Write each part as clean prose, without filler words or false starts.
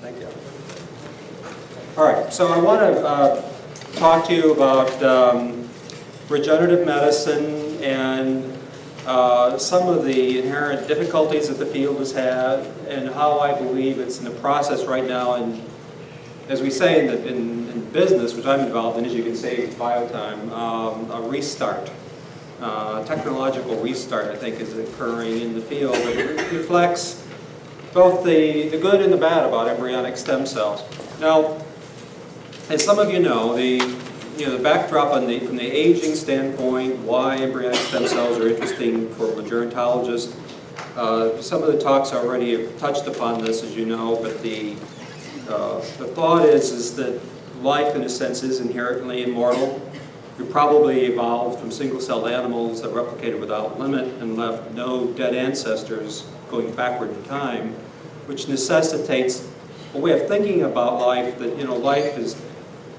Thank you. All right, so I want to talk to you about regenerative medicine and some of the inherent difficulties that the field has had, and how I believe it's in the process right now. And as we say in business, which I'm involved in, as you can see with BioTime, a restart, technological restart, I think, is occurring in the field. It reflects both the good and the bad about embryonic stem cells. Now, as some of you know, the backdrop from the aging standpoint, why embryonic stem cells are interesting for a gerontologist. Some of the talks already have touched upon this, as you know, but the thought is that life, in a sense, is inherently immortal. We probably evolved from single-celled animals that replicated without limit and left no dead ancestors going backward in time, which necessitates a way of thinking about life that, life is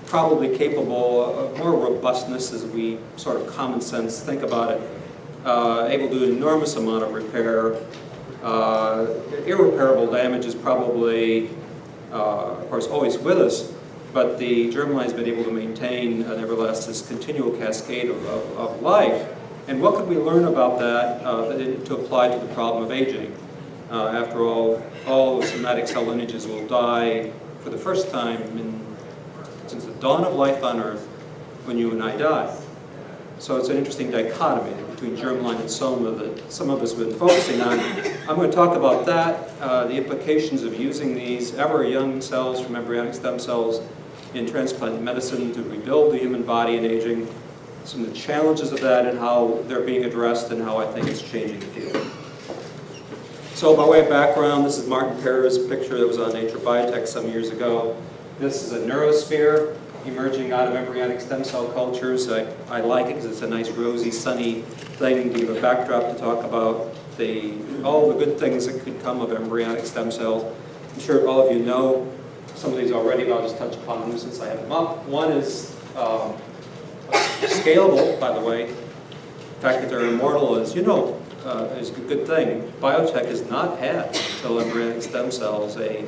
probably capable of more robustness as we sort of common sense think about it, able to do an enormous amount of repair. Irreparable damage is probably, of course, always with us, but the germline has been able to maintain, nevertheless, this continual cascade of life. And what can we learn about that to apply to the problem of aging? After all somatic cell lineages will die for the first time since the dawn of life on Earth when you and I die. So it's an interesting dichotomy between germline and soma that some of us have been focusing on. I'm going to talk about that, the implications of using these ever young cells from embryonic stem cells in transplant medicine to rebuild the human body in aging, some of the challenges of that and how they're being addressed and how I think it's changing the field. So by way of background, this is Martin Perra's picture that was on Nature Biotech some years ago. This is a neurosphere emerging out of embryonic stem cell cultures. I like it because it's a nice rosy, sunny thing to give a backdrop to talk about all the good things that could come of embryonic stem cells. I'm sure all of you know some of these already, but I'll just touch upon them since I have them up. One is scalable, by the way. The fact that they're immortal is, is a good thing. Biotech has not had, until embryonic stem cells, a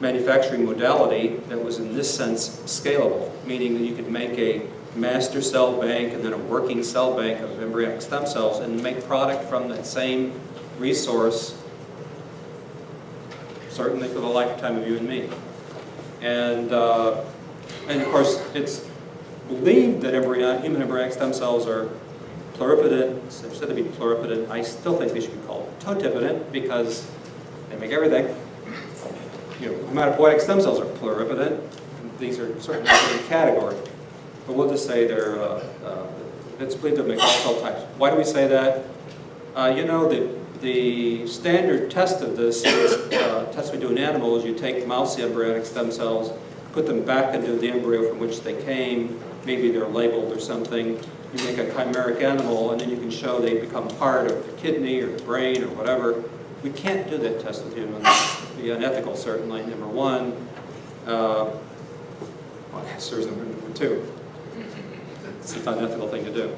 manufacturing modality that was in this sense scalable, meaning that you could make a master cell bank and then a working cell bank of embryonic stem cells and make product from that same resource, certainly for the lifetime of you and me. And of course, it's believed that human embryonic stem cells are pluripotent. They're said to be pluripotent. I still think they should be called totipotent because they make everything. Hematopoietic stem cells are pluripotent. These are certainly a different category. But we'll just say it's believed to make all cell types. Why do we say that? The standard test of this is test we do in animals. You take mouse embryonic stem cells, put them back into the embryo from which they came. Maybe they're labeled or something. You make a chimeric animal, and then you can show they become part of the kidney or the brain or whatever. We can't do that test with humans. It would be unethical, certainly, number one. Serves number two. It's an unethical thing to do.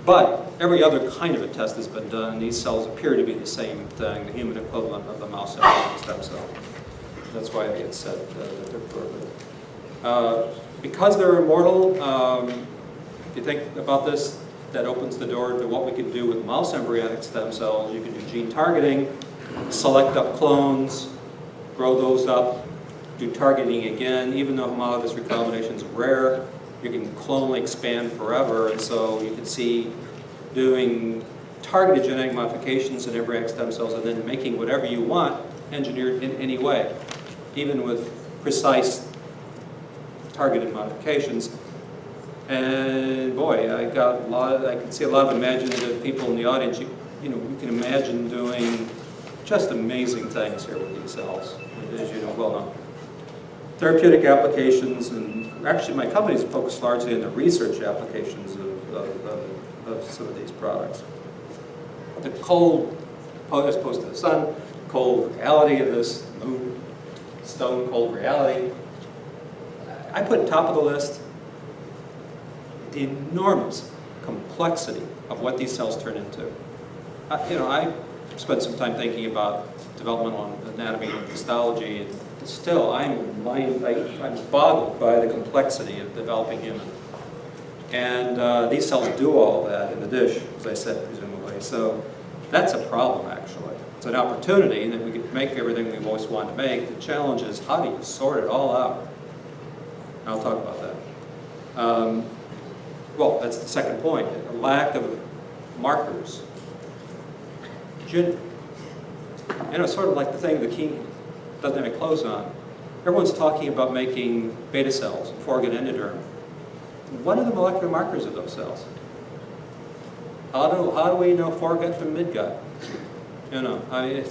But every other kind of a test has been done. These cells appear to be the same thing, the human equivalent of the mouse embryonic stem cell. That's why it's said that they're pluripotent. Because they're immortal, if you think about this, that opens the door to what we can do with mouse embryonic stem cells. You can do gene targeting, select up clones, grow those up, do targeting again. Even though homologous recombination is rare, you can clonally expand forever, and so you can see doing targeted genetic modifications in embryonic stem cells and then making whatever you want engineered in any way, even with precise targeted modifications. And boy, I can see a lot of imaginative people in the audience. You can imagine doing just amazing things here with these cells, as you know well known. Therapeutic applications, and actually my company is focused largely on the research applications of some of these products. The cold, as opposed to the sun, cold reality of this moon, stone cold reality. I put top of the list the enormous complexity of what these cells turn into. I spent some time thinking about developmental anatomy and histology, and still I'm boggled by the complexity of developing human. And these cells do all that in the dish, as I said, presumably. So that's a problem, actually. It's an opportunity that we could make everything we've always wanted to make. The challenge is, how do you sort it all out? And I'll talk about that. Well, that's the second point, a lack of markers. You know, sort of like the thing the king doesn't have any clothes on. Everyone's talking about making beta cells, foregut endoderm. What are the molecular markers of those cells? How do we know foregut from midgut? You know, I mean,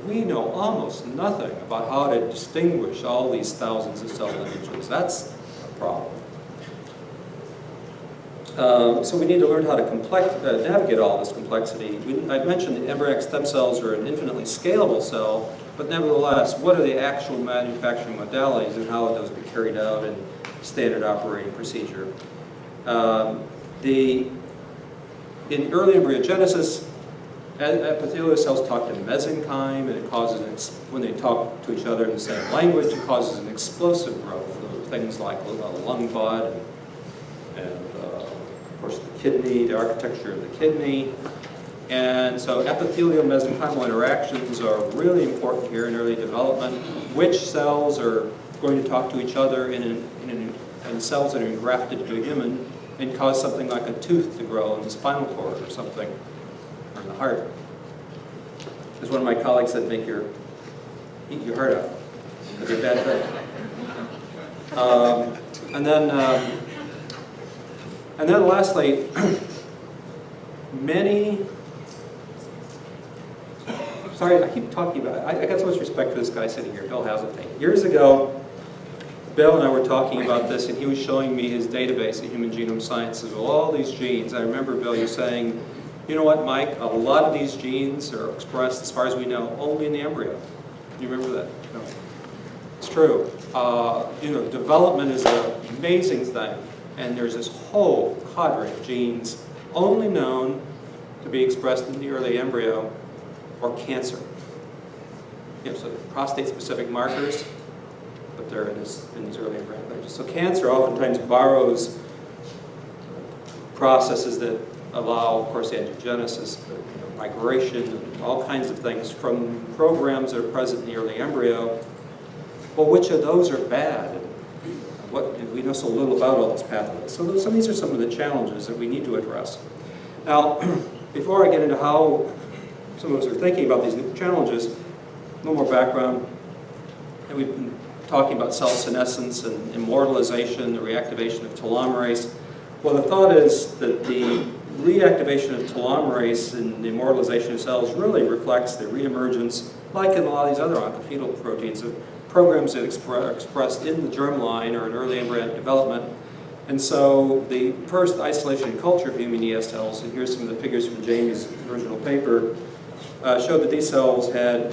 we know almost nothing about how to distinguish all these thousands of cell lineages. That's a problem. So we need to learn how to navigate all this complexity. I mentioned the embryonic stem cells are an infinitely scalable cell, but nevertheless, what are the actual manufacturing modalities and how would those be carried out in standard operating procedure? In early embryogenesis, epithelial cells talk to mesenchyme, and it causes, when they talk to each other in the same language, it causes an explosive growth of things like lung bud and of course, the kidney, the architecture of the kidney. And so epithelial mesenchymal interactions are really important here in early development. Which cells are going to talk to each other in cells that are engrafted to a human and cause something like a tooth to grow in the spinal cord or something, or in the heart. As one of my colleagues said, eat your heart out. It's a bad thing. And then lastly, sorry, I keep talking about it. I got so much respect for this guy sitting here, Bill Hazeltine. Years ago, Bill and I were talking about this, and he was showing me his database of human genome sciences with all these genes. I remember, Bill, you saying, you know what, Mike, a lot of these genes are expressed, as far as we know, only in the embryo. Do you remember that? No. It's true. You know, development is an amazing thing, and there's this whole cadre of genes only known to be expressed in the early embryo or cancer. You know, so prostate-specific markers, but they're in these early embryonic stages. So cancer oftentimes borrows processes that allow, of course, angiogenesis, but, you know, migration, and all kinds of things from programs that are present in the early embryo. Well, which of those are bad? We know so little about all those pathways. So these are some of the challenges that we need to address. Now, before I get into how some of us are thinking about these new challenges, a little more background. And we've been talking about cell senescence and immortalization, the reactivation of telomerase. Well, the thought is that the reactivation of telomerase and the immortalization of cells really reflects the reemergence, like in a lot of these other oncofetal proteins, of programs that are expressed in the germline or in early embryonic development. And so the first isolation and culture of human ES cells, and here's some of the figures from Jamie's original paper, showed that these cells had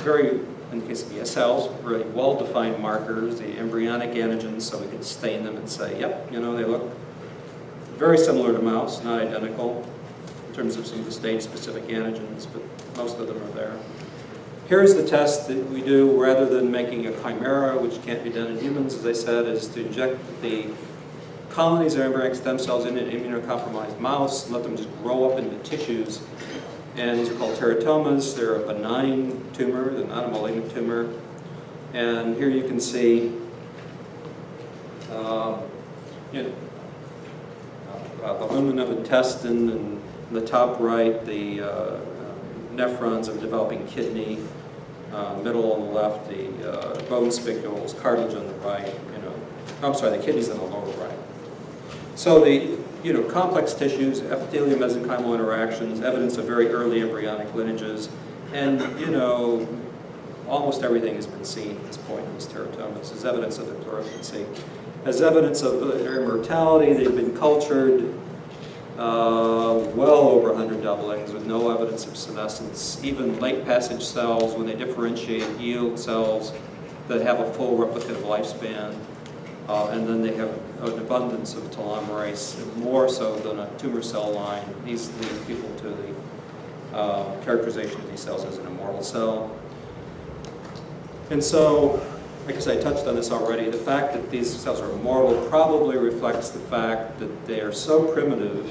in the case of ES cells, really well-defined markers, the embryonic antigens, so we could stain them and say, yep, you know, they look very similar to mouse, not identical in terms of some of the stage-specific antigens, but most of them are there. Here's the test that we do rather than making a chimera, which can't be done in humans, as I said, is to inject the colonies of embryonic stem cells in an immunocompromised mouse, let them just grow up into tissues. And these are called teratomas. They're a benign tumor, they're not a malignant tumor. And here you can see the lumen of intestine, and in the top right, the nephrons of a developing kidney, middle on the left, the bone spicules, cartilage on the right, I'm sorry, the kidneys on the lower right. So the complex tissues, epithelial mesenchymal interactions, evidence of very early embryonic lineages, and almost everything has been seen at this point in these teratomas as evidence of absorbency. As evidence of their immortality, they've been cultured well over 100 doublings with no evidence of senescence. Even late passage cells, when they differentiate, yield cells that have a full replicative lifespan. And then they have an abundance of telomerase, more so than a tumor cell line. These lead people to the characterization of these cells as an immortal cell. And so, like I said, I touched on this already, the fact that these cells are immortal probably reflects the fact that they are so primitive.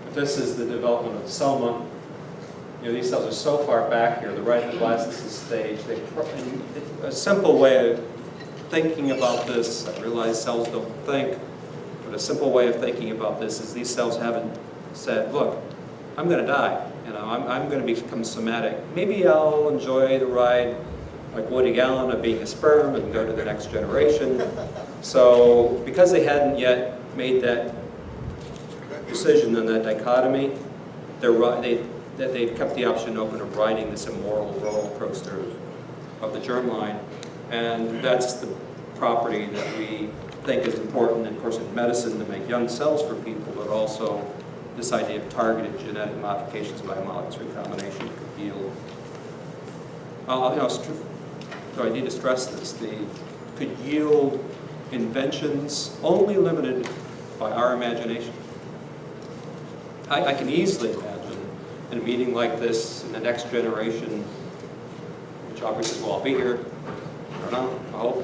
If this is the development of the soma, these cells are so far back here, the riboblastocyst stage. A simple way of thinking about this, I realize cells don't think, but a simple way of thinking about this is these cells haven't said, look, I'm going to die. I'm going to become somatic. Maybe I'll enjoy the ride like Woody Allen of being a sperm and go to the next generation. So because they hadn't yet made that decision and that dichotomy, they've kept the option open of riding this immortal roller coaster of the germline. And that's the property that we think is important, of course, in medicine to make young cells for people, but also this idea of targeted genetic modifications by homologous recombination could yield. So I need to stress this. They could yield inventions only limited by our imagination. I can easily imagine in a meeting like this in the next generation, which obviously will all be here, I don't know, I hope,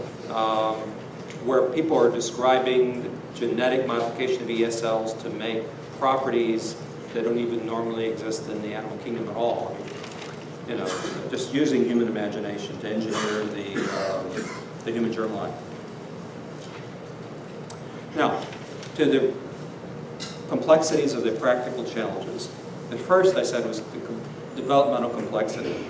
where people are describing the genetic modification of ES cells to make properties that don't even normally exist in the animal kingdom at all. Just using human imagination to engineer the human germline. Now, to the complexities of the practical challenges. At first, I said was the developmental complexity.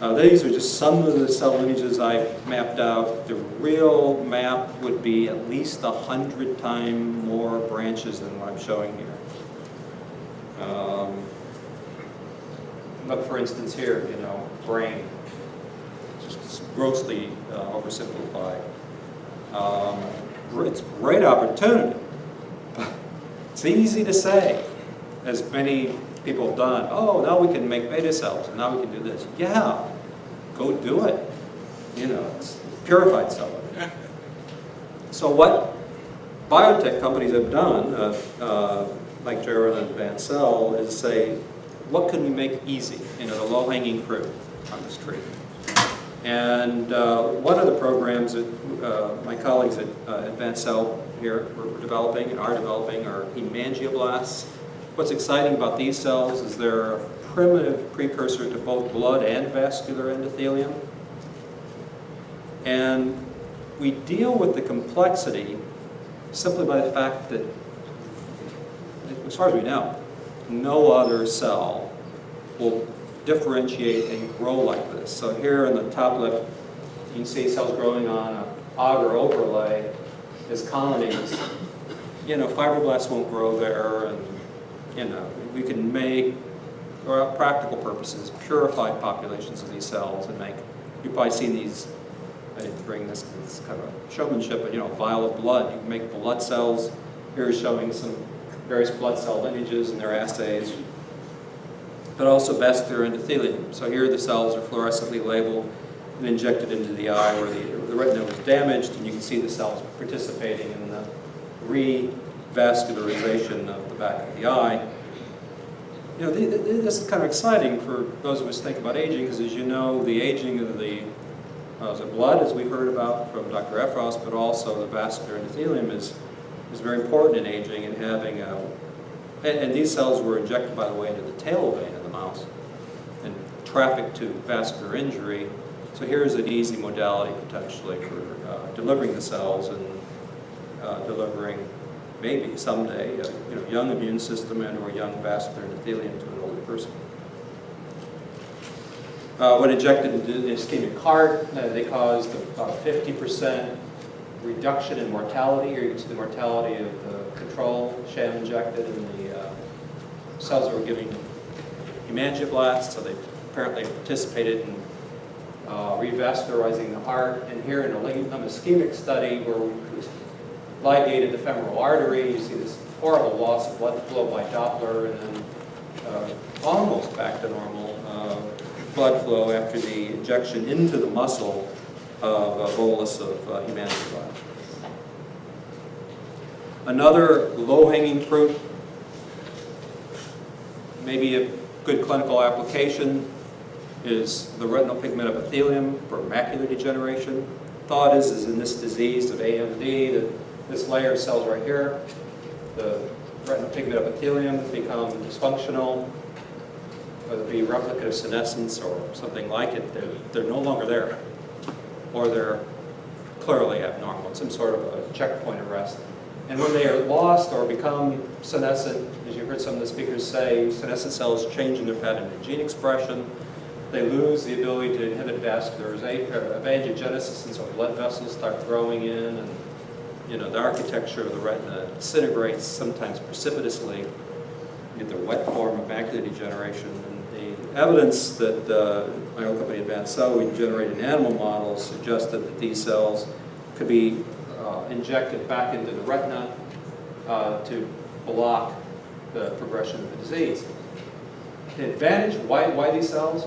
These are just some of the cell lineages I've mapped out. The real map would be at least 100 times more branches than what I'm showing here. Look, for instance, here, brain. Just grossly oversimplified. It's a great opportunity. It's easy to say, as many people have done. Oh, now we can make beta cells, and now we can do this. Yeah, go do it. It's purified cell. So what biotech companies have done, like Geron and Advanced Cell, is say, what can we make easy? The low-hanging fruit on this tree. And one of the programs that my colleagues at Advanced Cell here were developing and are developing are hemangioblasts. What's exciting about these cells is they're a primitive precursor to both blood and vascular endothelium. And we deal with the complexity simply by the fact that, as far as we know, no other cell will differentiate and grow like this. So here in the top left, you can see cells growing on an agar overlay as colonies. Fibroblasts won't grow there, and we can make, for practical purposes, purified populations of these cells and make. You've probably seen these. I didn't bring this because it's kind of showmanship, but a vial of blood. You can make blood cells. Here is showing some various blood cell lineages and their assays, but also vascular endothelium. So here the cells are fluorescently labeled and injected into the eye where the retina was damaged, and you can see the cells participating in the revascularization of the back of the eye. This is kind of exciting for those of us who think about aging, because as you know, the aging of the blood, as we've heard about from Dr. Efros, but also the vascular endothelium is very important in aging and having and these cells were injected, by the way, into the tail vein of the mouse and trafficked to vascular injury. So here's an easy modality potentially for delivering the cells and delivering maybe someday a young immune system and or young vascular endothelium to an older person. When injected into the ischemic heart, they caused about 50% reduction in mortality. Here you can see the mortality of the control sham injected, and the cells that were giving hemangioblasts, so they apparently participated in revascularizing the heart. And here in a ischemic study where we ligated the femoral artery, you see this horrible loss of blood flow by Doppler, and then almost back to normal blood flow after the injection into the muscle of a bolus of hemangioblasts. Another low-hanging fruit, maybe a good clinical application, is the retinal pigment epithelium for macular degeneration. Thought is in this disease of AMD that this layer of cells right here, the retinal pigment epithelium, become dysfunctional, whether it be replicative senescence or something like it. They're no longer there, or they're clearly abnormal, some sort of a checkpoint arrest. And when they are lost or become senescent, as you heard some of the speakers say, senescent cells change in their pattern of gene expression. They lose the ability to inhibit vascular angiogenesis, and so blood vessels start growing in, and the architecture of the retina disintegrates, sometimes precipitously. You get the wet form of macular degeneration. And the evidence that my own company Advanced Cell we generated in animal models suggested that these cells could be injected back into the retina to block the progression of the disease. The advantage, why these cells?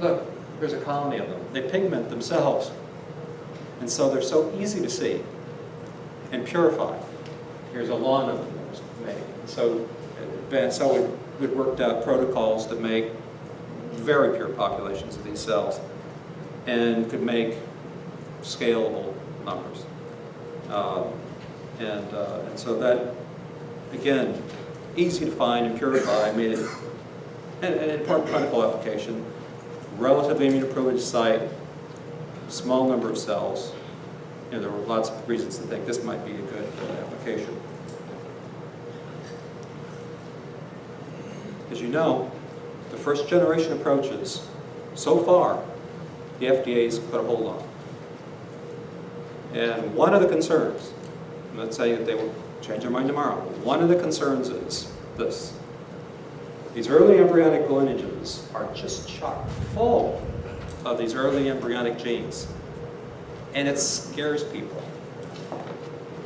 Look, there's a colony of them. They pigment themselves. And so they're so easy to see and purify. Here's a lawn of them that was made. And so Advanced Cell we worked out protocols to make very pure populations of these cells and could make scalable numbers. And so that, again, easy to find and purify, made it an important clinical application, relatively immunoprivileged site, small number of cells. There were lots of reasons to think this might be a good application. As you know, the first generation approaches, so far, the FDA's put a hold on. And one of the concerns, let's say that they will change their mind tomorrow, one of the concerns is this. These early embryonic lineages are just chock full of these early embryonic genes. And it scares people.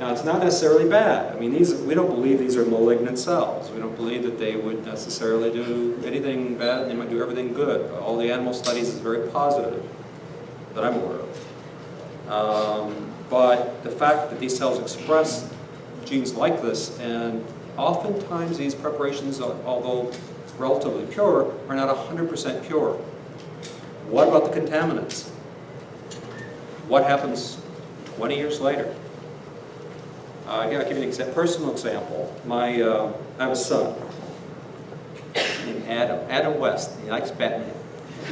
Now, it's not necessarily bad. I mean, we don't believe these are malignant cells. We don't believe that they would necessarily do anything bad. They might do everything good. All the animal studies is very positive that I'm aware of. But the fact that these cells express genes like this, and oftentimes these preparations, although relatively pure, are not 100% pure. What about the contaminants? What happens 20 years later? I'll give you an personal example. I have a son named Adam West. He likes Batman.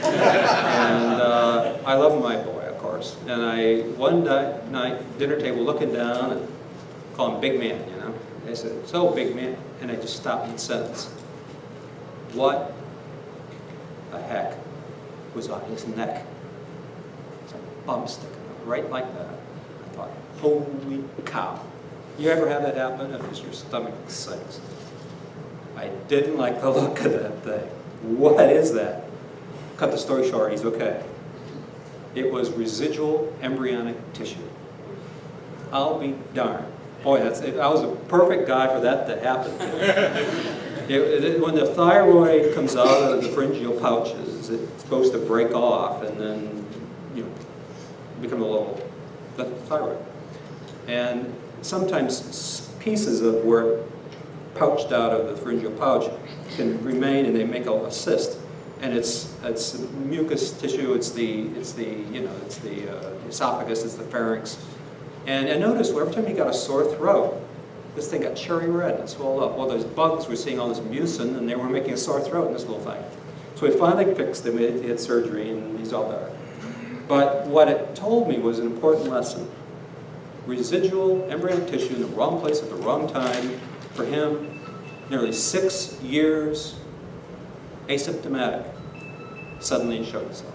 And I love my boy, of course. And one night, dinner table, looking down, and call him Big Man, I said, "So, Big Man," and I just stopped mid-sentence. What the heck was on his neck? It's a bump sticking out right like that. I thought, holy cow. You ever have that happen? Because your stomach sinks. I didn't like the look of that thing. What is that? Cut the story short, he's okay. It was residual embryonic tissue. I'll be darned. Boy, I was a perfect guy for that to happen. When the thyroid comes out of the pharyngeal pouches, it's supposed to break off and then become the thyroid. And sometimes pieces of where it pouched out of the pharyngeal pouch can remain, and they make a cyst. And it's mucus tissue. It's the esophagus. It's the pharynx. And I noticed every time he got a sore throat, this thing got cherry red and swelled up. Well, those bugs were seeing all this mucin, and they were making a sore throat in this little thing. So we finally fixed him. He had surgery, and he's all better. But what it told me was an important lesson. Residual embryonic tissue in the wrong place at the wrong time. For him, nearly 6 years asymptomatic, suddenly showed itself.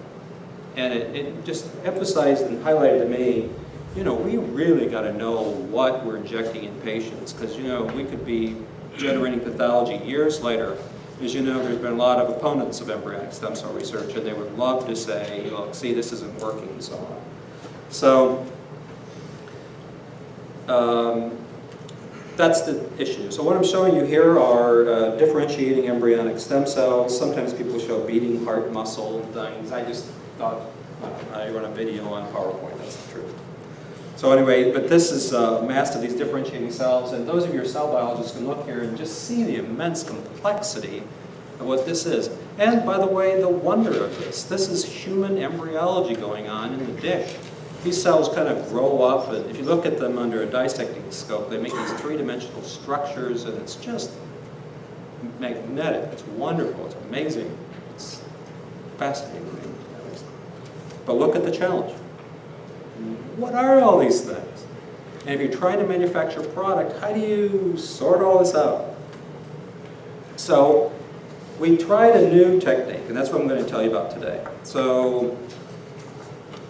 And it just emphasized and highlighted to me, we really got to know what we're injecting in patients, because, we could be generating pathology years later. As you know, there's been a lot of opponents of embryonic stem cell research, and they would love to say, look, see, this isn't working, and so on. So, that's the issue. So what I'm showing you here are differentiating embryonic stem cells. Sometimes people show beating heart muscle things. I just thought, I run a video on PowerPoint, that's the truth. So anyway, but this is a mass of these differentiating cells, and those of your cell biologists can look here and just see the immense complexity of what this is. And by the way, the wonder of this is human embryology going on in the dish. These cells kind of grow up, and if you look at them under a dissecting scope, they make these three-dimensional structures, and it's just magnetic. It's wonderful. It's amazing. It's fascinating. But look at the challenge. What are all these things? And if you're trying to manufacture a product, how do you sort all this out? So we tried a new technique, and that's what I'm going to tell you about today. So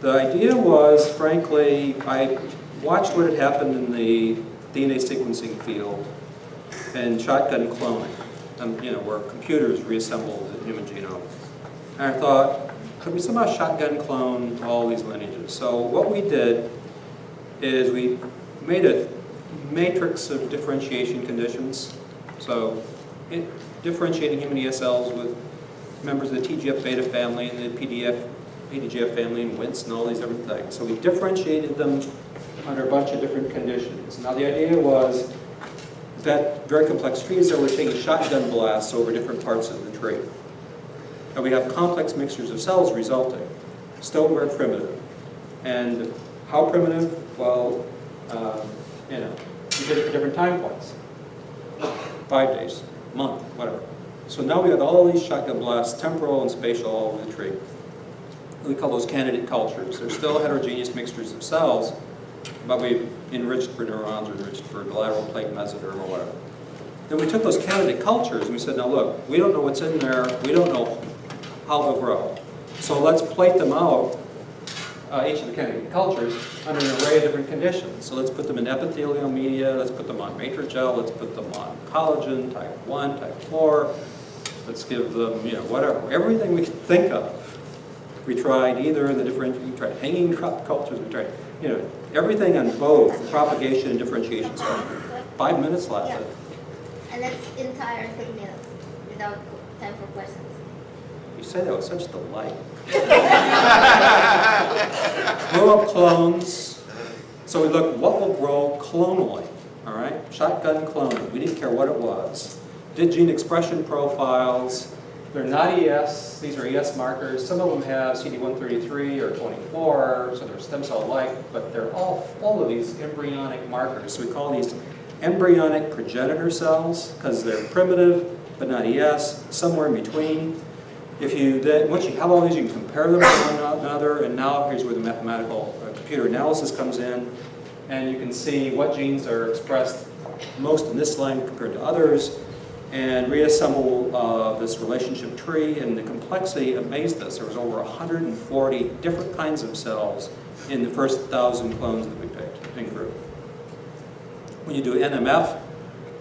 the idea was, frankly, I watched what had happened in the DNA sequencing field and shotgun cloning, where computers reassembled the human genome. And I thought, could we somehow shotgun clone all these lineages? So what we did is we made a matrix of differentiation conditions. So differentiating human ESLs with members of the TGF-beta family and the PDGF family and WNTs and all these different things. So we differentiated them under a bunch of different conditions. Now the idea was that very complex trees that were taking shotgun blasts over different parts of the tree. And we have complex mixtures of cells resulting, still very primitive. And how primitive? Well, you did it for different time points. 5 days, month, whatever. So now we have all these shotgun blasts, temporal and spatial, all over the tree. We call those candidate cultures. They're still heterogeneous mixtures of cells, but we've enriched for neurons or enriched for lateral plate mesoderm or whatever. Then we took those candidate cultures and we said, now look, we don't know what's in there, we don't know how they'll grow. So let's plate them out, each of the candidate cultures, under an array of different conditions. So let's put them in epithelial media, let's put them on matrigel, let's put them on collagen, type 1, type 4, let's give them, whatever, everything we could think of. We tried either in the we tried hanging crop cultures, we tried, everything on both the propagation and differentiation spectrum. 5 minutes left. Yeah. And that's entire 3 minutes without time for questions. You say that with such delight. Grow up clones. So we looked what will grow clonally, all right? Shotgun cloning. We didn't care what it was. Did gene expression profiles. They're not ES. These are ES markers. Some of them have CD133 or 24, so they're stem cell-like, but they're all full of these embryonic markers. So we call these embryonic progenitor cells because they're primitive, but not ES, somewhere in between. Once you have all these, you can compare them to one another, and now here's where the mathematical computer analysis comes in, and you can see what genes are expressed most in this line compared to others, and reassemble this relationship tree, and the complexity amazed us. There was over 140 different kinds of cells in the first 1,000 clones that we picked and grew. When you do NMF,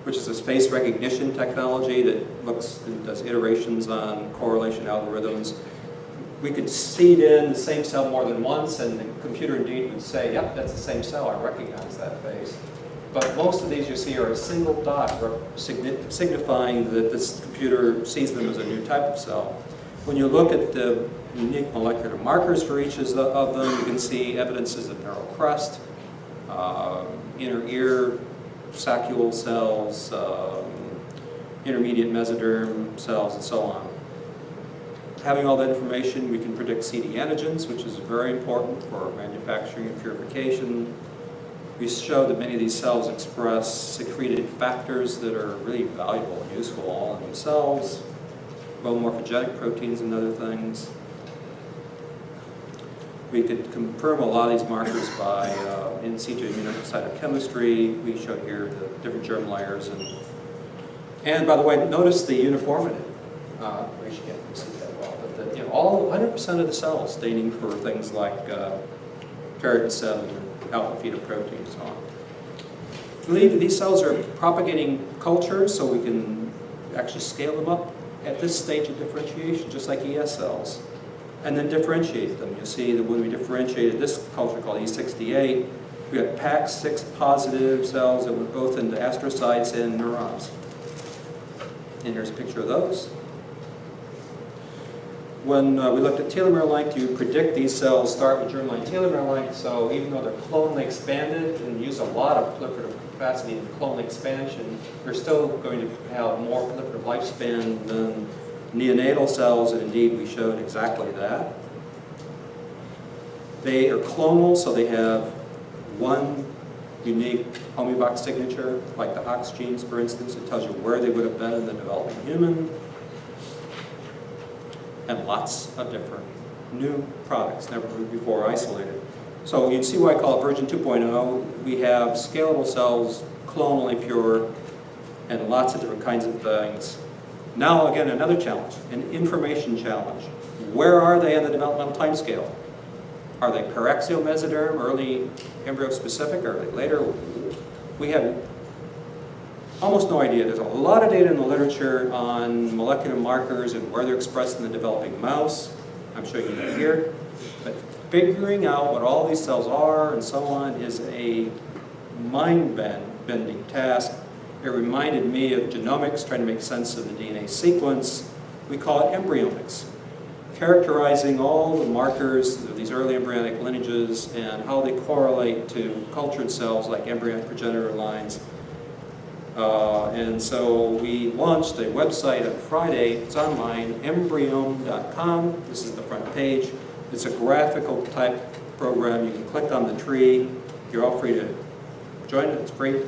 which is this face recognition technology that looks and does iterations on correlation algorithms, we could seed in the same cell more than once, and the computer indeed would say, yep, that's the same cell, I recognize that face. But most of these you see are a single dot signifying that this computer sees them as a new type of cell. When you look at the unique molecular markers for each of them, you can see evidences of neural crest, inner ear, saccule cells, intermediate mesoderm cells, and so on. Having all that information, we can predict CD antigens, which is very important for manufacturing and purification. We showed that many of these cells express secreted factors that are really valuable and useful all in themselves, bone morphogenic proteins and other things. We could confirm a lot of these markers by in situ immunocytochemistry. We showed here the different germ layers. And by the way, notice the uniformity. You can't see that well, but all 100% of the cells staining for things like ferritin 7 and alpha fetoprotein and so on. We believe these cells are propagating cultures, so we can actually scale them up at this stage of differentiation, just like ES cells, and then differentiate them. You'll see that when we differentiated this culture called E68, we got PAX6 positive cells that went both into astrocytes and neurons. And here's a picture of those. When we looked at telomere length, you predict these cells start with germline telomere length, so even though they're clonally expanded and use a lot of proliferative capacity in clonal expansion, they're still going to have more proliferative lifespan than neonatal cells, and indeed we showed exactly that. They are clonal, so they have one unique homeobox signature, like the Hox genes, for instance. It tells you where they would have been in the developing human. And lots of different new products, never before isolated. So you'd see why I call it version 2.0. We have scalable cells, clonally pure, and lots of different kinds of things. Now, again, another challenge, an information challenge. Where are they on the developmental time scale? Are they paraxial mesoderm, early embryo-specific, or are they later? We have almost no idea. There's a lot of data in the literature on molecular markers and where they're expressed in the developing mouse. I'm showing you that here. But figuring out what all these cells are and so on is a mind-bending task. It reminded me of genomics, trying to make sense of the DNA sequence. We call it embryonics, characterizing all the markers of these early embryonic lineages and how they correlate to cultured cells like embryonic progenitor lines. And so we launched a website on Friday. It's online, embryome.com. This is the front page. It's a graphical type program. You can click on the tree. You're all free to join it. It's free.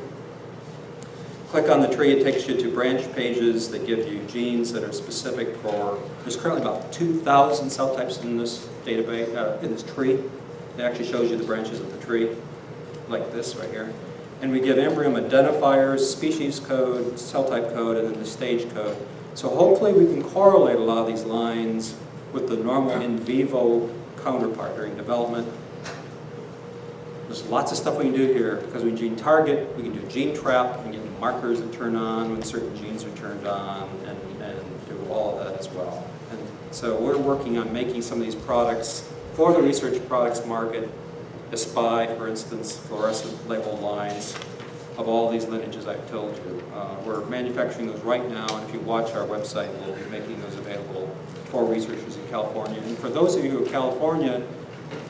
Click on the tree. It takes you to branch pages that give you genes that are specific for, there's currently about 2,000 cell types in this database, in this tree. It actually shows you the branches of the tree, like this right here. And we give embryome identifiers, species code, cell type code, and then the stage code. So hopefully we can correlate a lot of these lines with the normal in vivo counterpart during development. There's lots of stuff we can do here, because we gene target, we can do gene trap, we can get markers that turn on when certain genes are turned on, and do all of that as well. And so we're working on making some of these products for the research products market. A SPY, for instance, fluorescent label lines of all these lineages I've told you. We're manufacturing those right now, and if you watch our website, we'll be making those available for researchers in California. And for those of you who are California,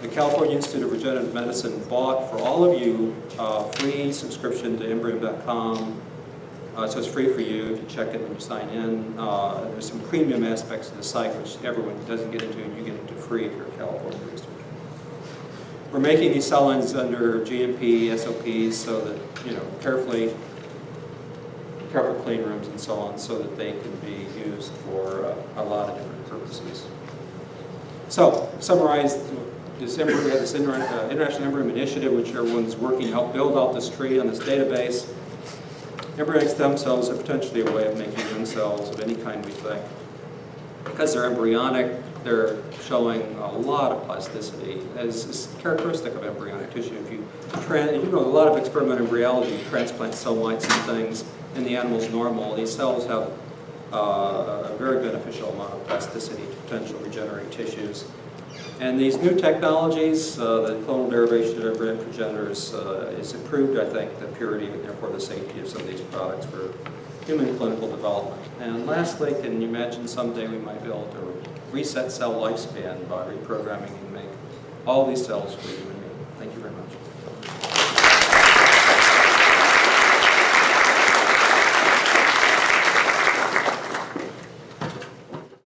the California Institute of Regenerative Medicine bought for all of you a free subscription to embryome.com. So it's free for you to check it when you sign in. There's some premium aspects of the site which everyone doesn't get into, and you get into free if you're a California researcher. We're making these cell lines under GMP, SOPs, so that, careful clean rooms and so on, so that they can be used for a lot of different purposes. So, summarize, we have this International Embryome Initiative, which everyone's working to help build out this tree on this database. Embryonic stem cells are potentially a way of making young cells of any kind, we think. Because they're embryonic, they're showing a lot of plasticity, as is characteristic of embryonic tissue. If you a lot of experimental embryology, you transplant cell lines and things, and the animal's normal. These cells have a very beneficial amount of plasticity to potential regenerate tissues. And these new technologies, the clonal derivation of embryonic progenitors, is improved, I think, the purity and therefore the safety of some of these products for human clinical development. And lastly, can you imagine someday we might be able to reset cell lifespan by reprogramming and make all these cells for you and me? Thank you very much.